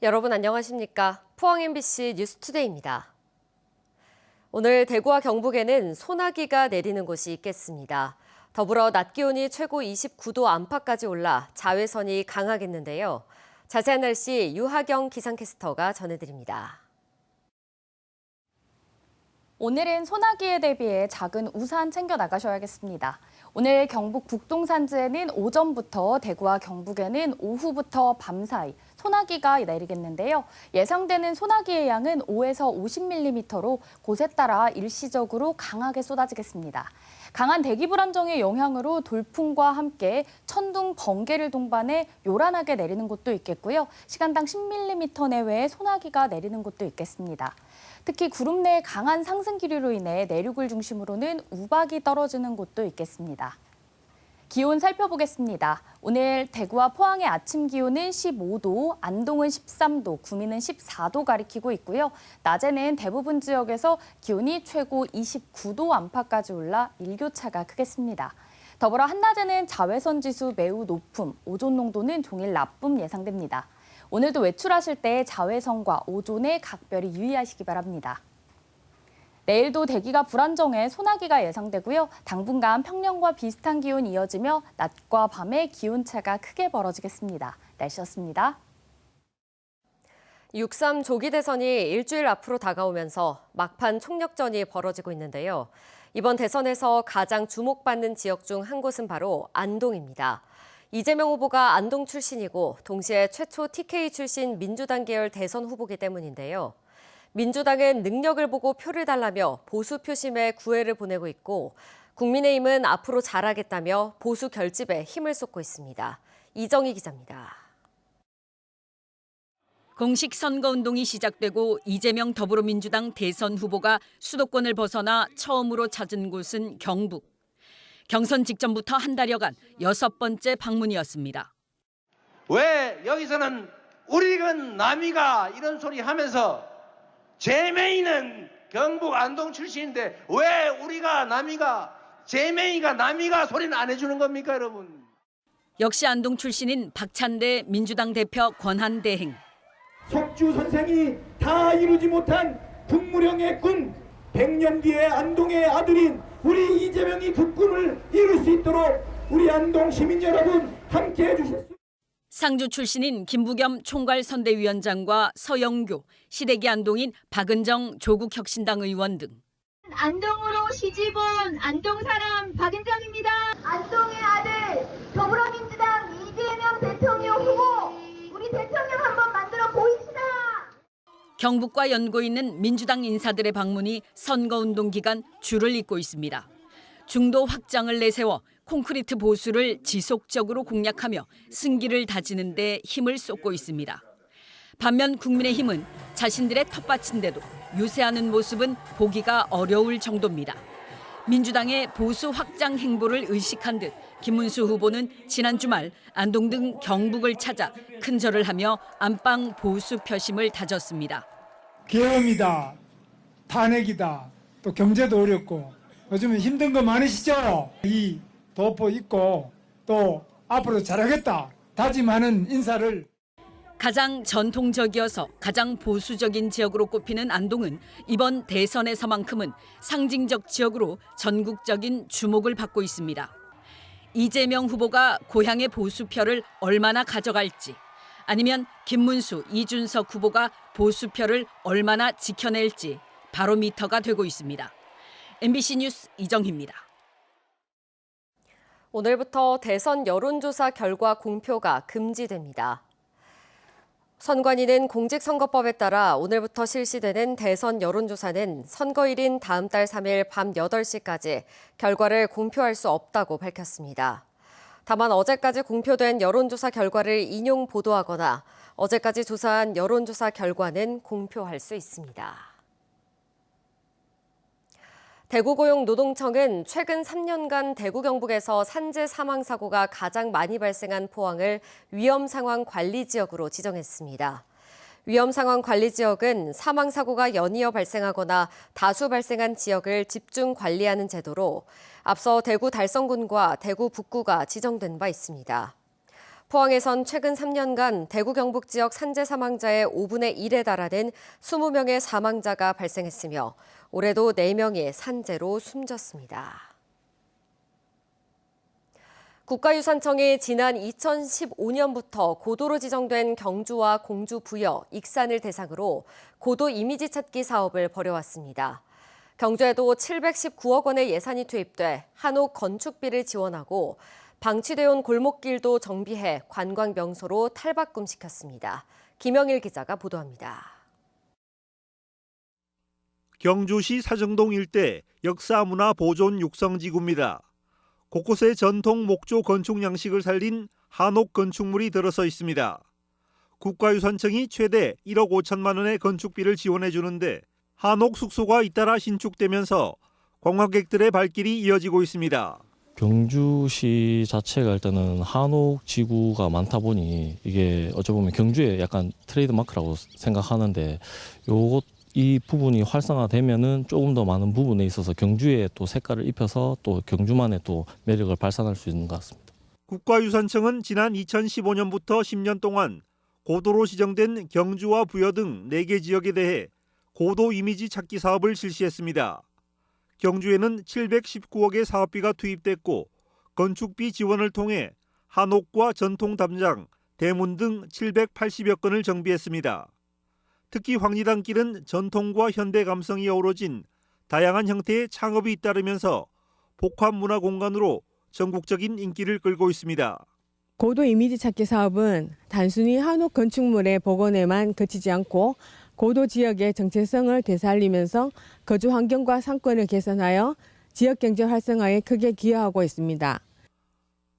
여러분 안녕하십니까? 포항 MBC 뉴스투데이입니다. 오늘 대구와 경북에는 소나기가 내리는 곳이 있겠습니다. 더불어 낮 기온이 최고 29도 안팎까지 올라 자외선이 강하겠는데요. 자세한 날씨 유하경 기상캐스터가 전해드립니다. 오늘은 소나기에 대비해 작은 우산 챙겨 나가셔야겠습니다. 오늘 경북 북동산지에는 오전부터, 대구와 경북에는 오후부터 밤 사이 소나기가 내리겠는데요. 예상되는 소나기의 양은 5에서 50mm로 곳에 따라 일시적으로 강하게 쏟아지겠습니다. 강한 대기 불안정의 영향으로 돌풍과 함께 천둥, 번개를 동반해 요란하게 내리는 곳도 있겠고요. 시간당 10mm 내외의 소나기가 내리는 곳도 있겠습니다. 특히 구름 내의 강한 상승 기류로 인해 내륙을 중심으로는 우박이 떨어지는 곳도 있겠습니다. 기온 살펴보겠습니다. 오늘 대구와 포항의 아침 기온은 15도, 안동은 13도, 구미는 14도 가리키고 있고요. 낮에는 대부분 지역에서 기온이 최고 29도 안팎까지 올라 일교차가 크겠습니다. 더불어 한낮에는 자외선 지수 매우 높음, 오존 농도는 종일 나쁨 예상됩니다. 오늘도 외출하실 때 자외선과 오존에 각별히 유의하시기 바랍니다. 내일도 대기가 불안정해 소나기가 예상되고요. 당분간 평년과 비슷한 기온이 이어지며 낮과 밤의 기온차가 크게 벌어지겠습니다. 날씨였습니다. 6.3 조기 대선이 일주일 앞으로 다가오면서 막판 총력전이 벌어지고 있는데요. 이번 대선에서 가장 주목받는 지역 중 한 곳은 바로 안동입니다. 이재명 후보가 안동 출신이고 동시에 최초 TK 출신 민주당 계열 대선 후보이기 때문인데요. 민주당은 능력을 보고 표를 달라며 보수 표심에 구애를 보내고 있고 국민의힘은 앞으로 잘하겠다며 보수 결집에 힘을 쏟고 있습니다. 이정희 기자입니다. 공식 선거운동이 시작되고 이재명 더불어민주당 대선 후보가 수도권을 벗어나 처음으로 찾은 곳은 경북. 경선 직전부터 한 달여간 6번째 방문이었습니다. 왜 여기서는 우리가 남이가 이런 소리 하면서 제명이는 경북 안동 출신인데 왜 우리가 남이가 제명이가 남이가 소리는 안 해주는 겁니까 여러분? 역시 안동 출신인 박찬대 민주당 대표 권한대행. 석주 선생이 다 이루지 못한 북무령의 꿈, 100년 뒤에 안동의 아들인 우리 이재명이 그 꿈을 이룰 수 있도록 우리 안동 시민 여러분 함께해 주십시오. 상주 출신인 김부겸 총괄선대위원장과 서영교, 시대기 안동인 박은정 조국혁신당 의원 등. 안동으로 시집 온 안동 사람 박은정입니다. 안동의 아들 더불어민주당 이재명 대통령 후보, 우리 대통령 한번 만들어 보입시다. 경북과 연고 있는 민주당 인사들의 방문이 선거운동 기간 줄을 잇고 있습니다. 중도 확장을 내세워 콘크리트 보수를 지속적으로 공략하며 승기를 다지는 데 힘을 쏟고 있습니다. 반면 국민의힘은 자신들의 텃밭인데도 유세하는 모습은 보기가 어려울 정도입니다. 민주당의 보수 확장 행보를 의식한 듯 김문수 후보는 지난 주말 안동 등 경북을 찾아 큰절을 하며 안방 보수 표심을 다졌습니다. 계엄이다, 탄핵이다, 또 경제도 어렵고 요즘은 힘든 거 많으시죠? 이 도포 있고 또 앞으로 잘하겠다 다짐하는 인사를. 가장 전통적이어서 가장 보수적인 지역으로 꼽히는 안동은 이번 대선에서만큼은 상징적 지역으로 전국적인 주목을 받고 있습니다. 이재명 후보가 고향의 보수표를 얼마나 가져갈지, 아니면 김문수, 이준석 후보가 보수표를 얼마나 지켜낼지 바로미터가 되고 있습니다. MBC 뉴스 이정희입니다. 오늘부터 대선 여론조사 결과 공표가 금지됩니다. 선관위는 공직선거법에 따라 오늘부터 실시되는 대선 여론조사는 선거일인 다음 달 3일 밤 8시까지 결과를 공표할 수 없다고 밝혔습니다. 다만 어제까지 공표된 여론조사 결과를 인용 보도하거나 어제까지 조사한 여론조사 결과는 공표할 수 있습니다. 대구고용노동청은 최근 3년간 대구 경북에서 산재 사망 사고가 가장 많이 발생한 포항을 위험 상황 관리 지역으로 지정했습니다. 위험 상황 관리 지역은 사망 사고가 연이어 발생하거나 다수 발생한 지역을 집중 관리하는 제도로 앞서 대구 달성군과 대구 북구가 지정된 바 있습니다. 포항에선 최근 3년간 대구 경북 지역 산재 사망자의 5분의 1에 달하는 20명의 사망자가 발생했으며 올해도 4명이 산재로 숨졌습니다. 국가유산청이 지난 2015년부터 고도로 지정된 경주와 공주 부여, 익산을 대상으로 고도 이미지 찾기 사업을 벌여왔습니다. 경주에도 719억 원의 예산이 투입돼 한옥 건축비를 지원하고 방치돼 온 골목길도 정비해 관광 명소로 탈바꿈시켰습니다. 김영일 기자가 보도합니다. 경주시 사정동 일대 역사문화 보존 육성지구입니다. 곳곳에 전통 목조 건축 양식을 살린 한옥 건축물이 들어서 있습니다. 국가유산청이 최대 1억 5천만 원의 건축비를 지원해 주는데 한옥 숙소가 잇따라 신축되면서 관광객들의 발길이 이어지고 있습니다. 경주시 자체가 일단은 한옥 지구가 많다 보니 이게 어찌 보면 경주의 약간 트레이드 마크라고 생각하는데 이 부분이 활성화되면은 조금 더 많은 부분에 있어서 경주에 또 색깔을 입혀서 또 경주만의 또 매력을 발산할 수 있는 것 같습니다. 국가유산청은 지난 2015년부터 10년 동안 고도로 지정된 경주와 부여 등 4개 지역에 대해 고도 이미지 찾기 사업을 실시했습니다. 경주에는 719억의 사업비가 투입됐고 건축비 지원을 통해 한옥과 전통 담장, 대문 등 780여 건을 정비했습니다. 특히 황리단길은 전통과 현대 감성이 어우러진 다양한 형태의 창업이 잇따르면서 복합문화 공간으로 전국적인 인기를 끌고 있습니다. 고도 이미지 찾기 사업은 단순히 한옥 건축물의 복원에만 그치지 않고 고도 지역의 정체성을 되살리면서 거주 환경과 상권을 개선하여 지역 경제 활성화에 크게 기여하고 있습니다.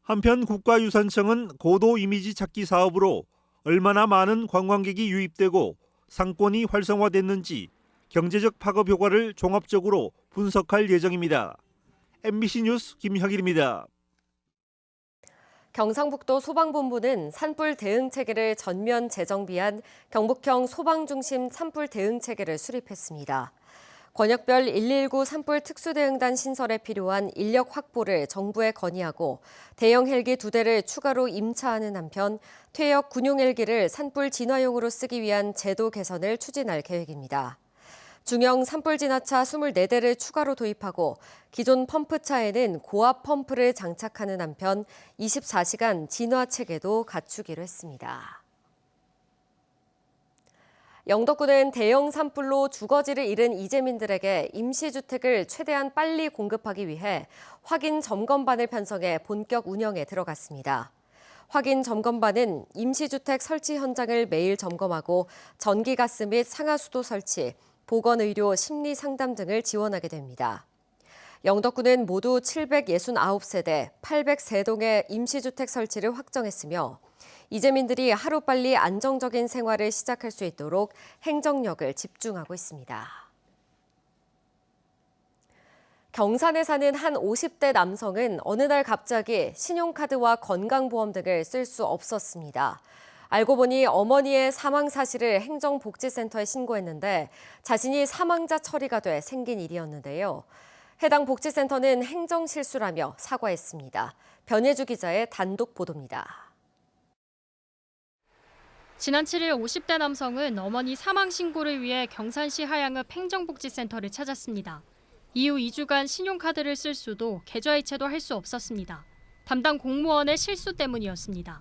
한편 국가유산청은 고도 이미지 찾기 사업으로 얼마나 많은 관광객이 유입되고 상권이 활성화됐는지 경제적 파급 효과를 종합적으로 분석할 예정입니다. MBC 뉴스 김형일입니다. 경상북도 소방본부는 산불 대응 체계를 전면 재정비한 경북형 소방중심 산불 대응 체계를 수립했습니다. 권역별 119 산불 특수대응단 신설에 필요한 인력 확보를 정부에 건의하고 대형 헬기 2대를 추가로 임차하는 한편 퇴역 군용 헬기를 산불 진화용으로 쓰기 위한 제도 개선을 추진할 계획입니다. 중형 산불 진화차 24대를 추가로 도입하고 기존 펌프차에는 고압 펌프를 장착하는 한편 24시간 진화 체계도 갖추기로 했습니다. 영덕군은 대형 산불로 주거지를 잃은 이재민들에게 임시주택을 최대한 빨리 공급하기 위해 확인 점검반을 편성해 본격 운영에 들어갔습니다. 확인 점검반은 임시주택 설치 현장을 매일 점검하고 전기가스 및 상하수도 설치, 보건의료, 심리상담 등을 지원하게 됩니다. 영덕군은 모두 769세대, 803동의 임시주택 설치를 확정했으며 이재민들이 하루빨리 안정적인 생활을 시작할 수 있도록 행정력을 집중하고 있습니다. 경산에 사는 한 50대 남성은 어느 날 갑자기 신용카드와 건강보험 등을 쓸 수 없었습니다. 알고 보니 어머니의 사망 사실을 행정복지센터에 신고했는데 자신이 사망자 처리가 돼 생긴 일이었는데요. 해당 복지센터는 행정실수라며 사과했습니다. 변예주 기자의 단독 보도입니다. 지난 7일 50대 남성은 어머니 사망 신고를 위해 경산시 하양읍 행정복지센터를 찾았습니다. 이후 2주간 신용카드를 쓸 수도 계좌이체도 할 수 없었습니다. 담당 공무원의 실수 때문이었습니다.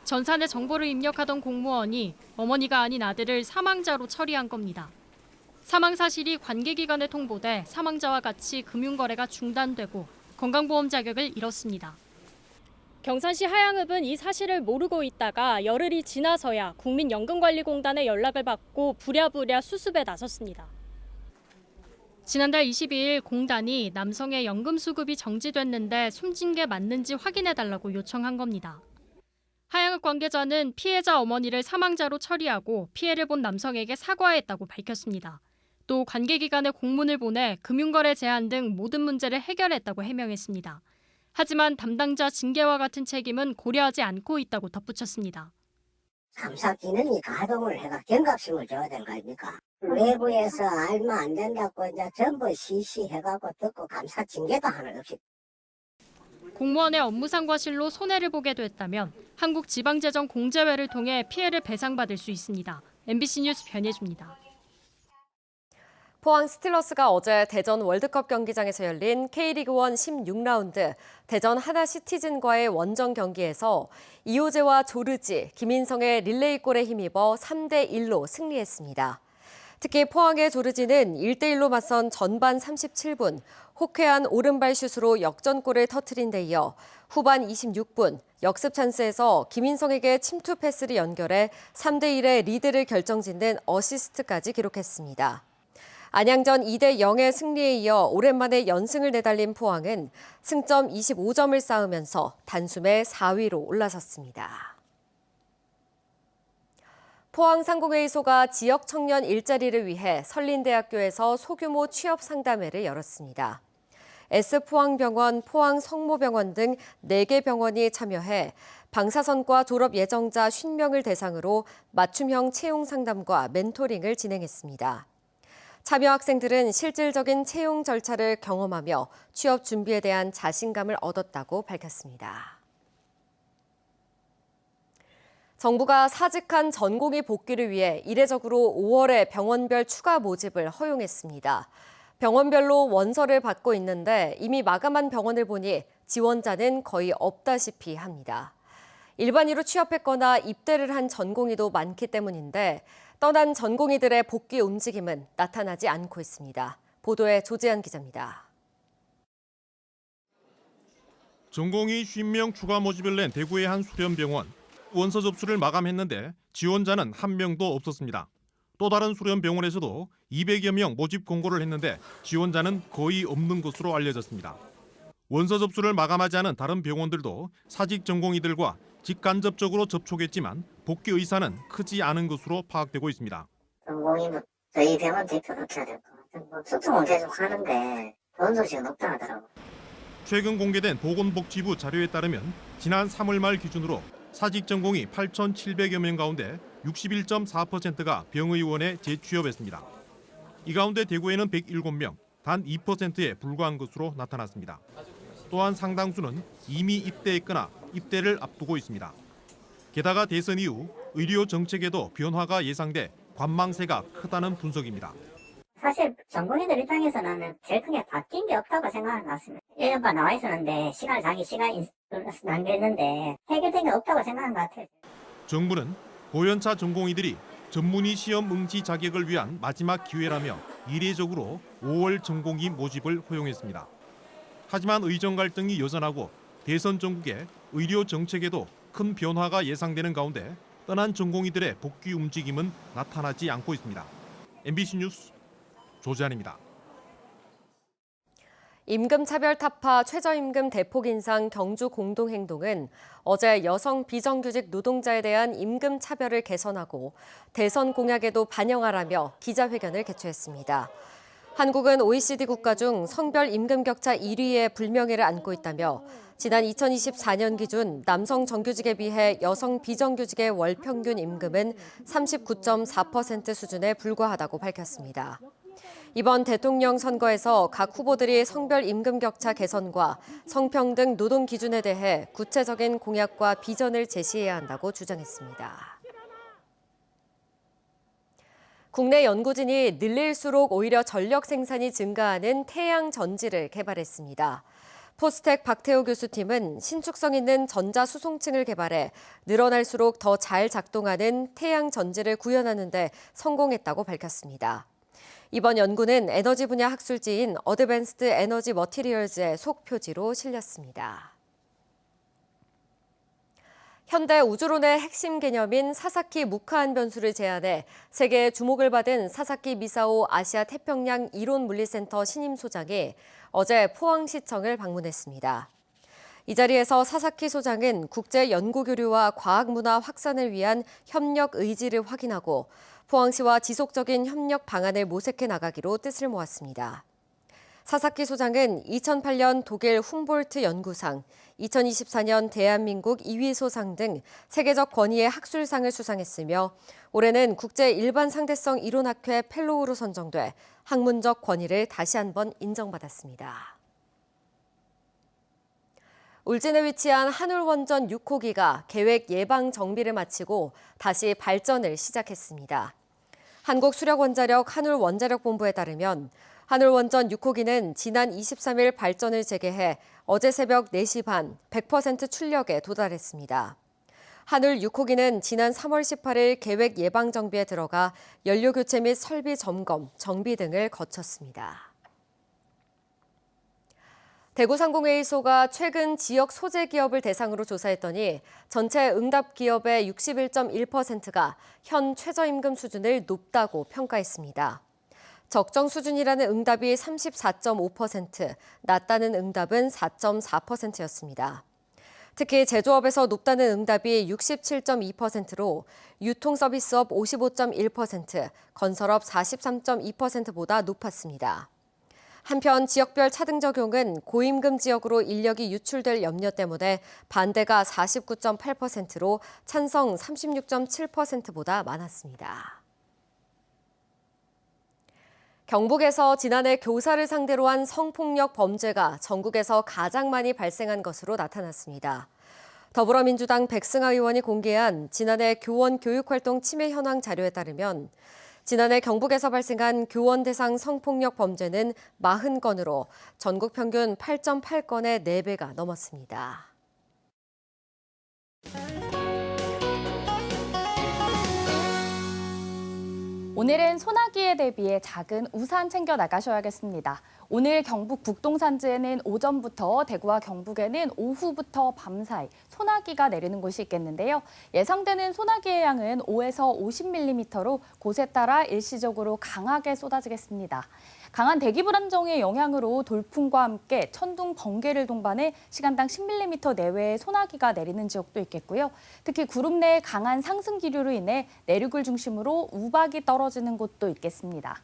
전산에 정보를 입력하던 공무원이 어머니가 아닌 아들을 사망자로 처리한 겁니다. 사망 사실이 관계기관에 통보돼 사망자와 같이 금융거래가 중단되고 건강보험 자격을 잃었습니다. 경산시 하양읍은 이 사실을 모르고 있다가 열흘이 지나서야 국민연금관리공단에 연락을 받고 부랴부랴 수습에 나섰습니다. 지난달 22일 공단이 남성의 연금 수급이 정지됐는데 숨진 게 맞는지 확인해달라고 요청한 겁니다. 하양읍 관계자는 피해자 어머니를 사망자로 처리하고 피해를 본 남성에게 사과했다고 밝혔습니다. 또 관계기관에 공문을 보내 금융거래 제한 등 모든 문제를 해결했다고 해명했습니다. 하지만 담당자 징계와 같은 책임은 고려하지 않고 있다고 덧붙였습니다. 감사기능이 가동을 해가 경각심을 줘야 되는 거 아닙니까? 외부에서 알면 안 된다고 이제 전부 시시해가고 듣고 감사 징계도 하나 없이. 공무원의 업무상 과실로 손해를 보게 됐다면 한국지방재정공제회를 통해 피해를 배상받을 수 있습니다. MBC 뉴스 변예주입니다. 포항 스틸러스가 어제 대전 월드컵 경기장에서 열린 K리그1 16라운드 대전 하나시티즌과의 원정 경기에서 이호재와 조르지, 김인성의 릴레이골에 힘입어 3대1로 승리했습니다. 특히 포항의 조르지는 1대1로 맞선 전반 37분 호쾌한 오른발 슛으로 역전골을 터뜨린 데 이어 후반 26분 역습 찬스에서 김인성에게 침투 패스를 연결해 3대1의 리드를 결정짓는 어시스트까지 기록했습니다. 안양전 2대0의 승리에 이어 오랜만에 연승을 내달린 포항은 승점 25점을 쌓으면서 단숨에 4위로 올라섰습니다. 포항상공회의소가 지역 청년 일자리를 위해 설린대학교에서 소규모 취업 상담회를 열었습니다. S포항병원, 포항성모병원 등 4개 병원이 참여해 방사선과 졸업 예정자 50명을 대상으로 맞춤형 채용 상담과 멘토링을 진행했습니다. 참여 학생들은 실질적인 채용 절차를 경험하며 취업 준비에 대한 자신감을 얻었다고 밝혔습니다. 정부가 사직한 전공의 복귀를 위해 이례적으로 5월에 병원별 추가 모집을 허용했습니다. 병원별로 원서를 받고 있는데 이미 마감한 병원을 보니 지원자는 거의 없다시피 합니다. 일반의로 취업했거나 입대를 한 전공의도 많기 때문인데 떠난 전공의들의 복귀 움직임은 나타나지 않고 있습니다. 보도에 조재한 기자입니다. 전공의 50명 추가 모집을 낸 대구의 한 수련병원. 원서 접수를 마감했는데 지원자는 한 명도 없었습니다. 또 다른 수련병원에서도 200여 명 모집 공고를 했는데 지원자는 거의 없는 것으로 알려졌습니다. 원서 접수를 마감하지 않은 다른 병원들도 사직 전공의들과 직간접적으로 접촉했지만 복귀 의사는 크지 않은 것으로 파악되고 있습니다. 전공이 저희 병원 대표로 해야 될 것 같아요. 소통은 계속 하는데 돈 소식은 없다 하더라고요. 최근 공개된 보건복지부 자료에 따르면 지난 3월 말 기준으로 사직 전공이 8,700여 명 가운데 61.4%가 병의원에 재취업했습니다. 이 가운데 대구에는 107명, 단 2%에 불과한 것으로 나타났습니다. 또한 상당수는 이미 입대했거나 입대를 앞두고 있습니다. 게다가 대선 이후 의료 정책에도 변화가 예상돼 관망세가 크다는 분석입니다. 사실 전공의들 입장에서는 제일 크게 바뀐 게 없다고 생각하는 것 같습니다. 1년반 나와 있었는데 자기 시간이 낭비했는데 해결된 게 없다고 생각하는 것 같아요. 정부는 고연차 전공의들이 전문의 시험 응시 자격을 위한 마지막 기회라며 이례적으로 5월 전공의 모집을 허용했습니다. 하지만 의정 갈등이 여전하고 대선 전국의 의료 정책에도 큰 변화가 예상되는 가운데 떠난 전공의들의 복귀 움직임은 나타나지 않고 있습니다. MBC 뉴스 조재한입니다. 임금차별 타파 최저임금 대폭 인상 경주 공동행동은 어제 여성 비정규직 노동자에 대한 임금 차별을 개선하고 대선 공약에도 반영하라며 기자회견을 개최했습니다. 한국은 OECD 국가 중 성별 임금 격차 1위의 불명예를 안고 있다며 지난 2024년 기준 남성 정규직에 비해 여성 비정규직의 월 평균 임금은 39.4% 수준에 불과하다고 밝혔습니다. 이번 대통령 선거에서 각 후보들이 성별 임금 격차 개선과 성평등 노동 기준에 대해 구체적인 공약과 비전을 제시해야 한다고 주장했습니다. 국내 연구진이 늘릴수록 오히려 전력 생산이 증가하는 태양 전지를 개발했습니다. 포스텍 박태호 교수팀은 신축성 있는 전자 수송층을 개발해 늘어날수록 더 잘 작동하는 태양 전지를 구현하는 데 성공했다고 밝혔습니다. 이번 연구는 에너지 분야 학술지인 어드밴스드 에너지 머티리얼즈의 속표지로 실렸습니다. 현대 우주론의 핵심 개념인 사사키 무카한 변수를 제안해 세계의 주목을 받은 사사키 미사오 아시아 태평양 이론물리센터 신임 소장이 어제 포항시청을 방문했습니다. 이 자리에서 사사키 소장은 국제 연구 교류와 과학 문화 확산을 위한 협력 의지를 확인하고 포항시와 지속적인 협력 방안을 모색해 나가기로 뜻을 모았습니다. 사사키 소장은 2008년 독일 훔볼트 연구상, 2024년 대한민국 이휘소상 등 세계적 권위의 학술상을 수상했으며 올해는 국제 일반 상대성 이론학회 펠로우로 선정돼 학문적 권위를 다시 한번 인정받았습니다. 울진에 위치한 한울원전 6호기가 계획 예방 정비를 마치고 다시 발전을 시작했습니다. 한국수력원자력 한울원자력본부에 따르면 한울원전 6호기는 지난 23일 발전을 재개해 어제 새벽 4시 반 100% 출력에 도달했습니다. 한울 6호기는 지난 3월 18일 계획 예방 정비에 들어가 연료 교체 및 설비 점검, 정비 등을 거쳤습니다. 대구상공회의소가 최근 지역 소재 기업을 대상으로 조사했더니 전체 응답 기업의 61.1%가 현 최저임금 수준을 높다고 평가했습니다. 적정 수준이라는 응답이 34.5%, 낮다는 응답은 4.4%였습니다. 특히 제조업에서 높다는 응답이 67.2%로 유통서비스업 55.1%, 건설업 43.2%보다 높았습니다. 한편 지역별 차등 적용은 고임금 지역으로 인력이 유출될 염려 때문에 반대가 49.8%로 찬성 36.7%보다 많았습니다. 경북에서 지난해 교사를 상대로 한 성폭력 범죄가 전국에서 가장 많이 발생한 것으로 나타났습니다. 더불어민주당 백승하 의원이 공개한 지난해 교원 교육활동 침해 현황 자료에 따르면 지난해 경북에서 발생한 교원 대상 성폭력 범죄는 40건으로 전국 평균 8.8건의 4배가 넘었습니다. 오늘은 소나기에 대비해 작은 우산 챙겨 나가셔야겠습니다. 오늘 경북 북동산지에는 오전부터, 대구와 경북에는 오후부터 밤 사이 소나기가 내리는 곳이 있겠는데요. 예상되는 소나기의 양은 5에서 50mm로 곳에 따라 일시적으로 강하게 쏟아지겠습니다. 강한 대기 불안정의 영향으로 돌풍과 함께 천둥, 번개를 동반해 시간당 10mm 내외의 소나기가 내리는 지역도 있겠고요. 특히 구름 내의 강한 상승 기류로 인해 내륙을 중심으로 우박이 떨어지는 곳도 있겠습니다.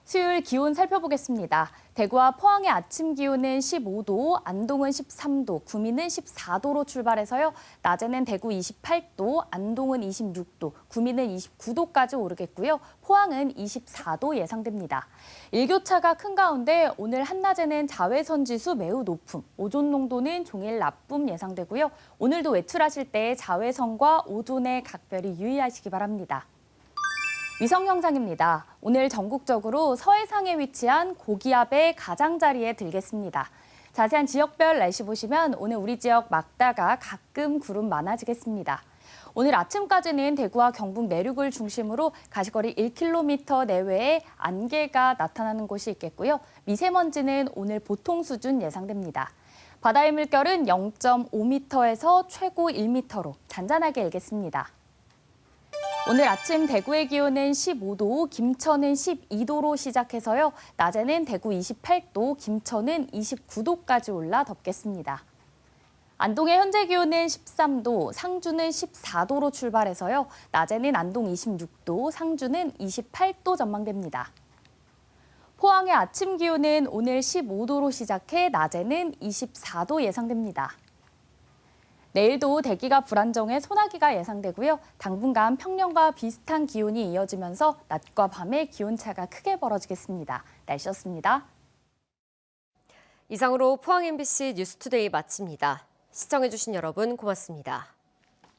수요일 기온 살펴보겠습니다. 대구와 포항의 아침 기온은 15도, 안동은 13도, 구미는 14도로 출발해서요. 낮에는 대구 28도, 안동은 26도, 구미는 29도까지 오르겠고요. 포항은 24도 예상됩니다. 일교차가 큰 가운데 오늘 한낮에는 자외선 지수 매우 높음, 오존 농도는 종일 나쁨 예상되고요. 오늘도 외출하실 때 자외선과 오존에 각별히 유의하시기 바랍니다. 위성 영상입니다. 오늘 전국적으로 서해상에 위치한 고기압의 가장자리에 들겠습니다. 자세한 지역별 날씨 보시면 오늘 우리 지역 막다가 가끔 구름 많아지겠습니다. 오늘 아침까지는 대구와 경북 내륙을 중심으로 가시거리 1km 내외에 안개가 나타나는 곳이 있겠고요. 미세먼지는 오늘 보통 수준 예상됩니다. 바다의 물결은 0.5m에서 최고 1m로 잔잔하게 일겠습니다. 오늘 아침 대구의 기온은 15도, 김천은 12도로 시작해서요. 낮에는 대구 28도, 김천은 29도까지 올라 덥겠습니다. 안동의 현재 기온은 13도, 상주는 14도로 출발해서요. 낮에는 안동 26도, 상주는 28도 전망됩니다. 포항의 아침 기온은 오늘 15도로 시작해 낮에는 24도 예상됩니다. 내일도 대기가 불안정해 소나기가 예상되고요. 당분간 평년과 비슷한 기온이 이어지면서 낮과 밤의 기온차가 크게 벌어지겠습니다. 날씨였습니다. 이상으로 포항 MBC 뉴스투데이 마칩니다. 시청해주신 여러분 고맙습니다.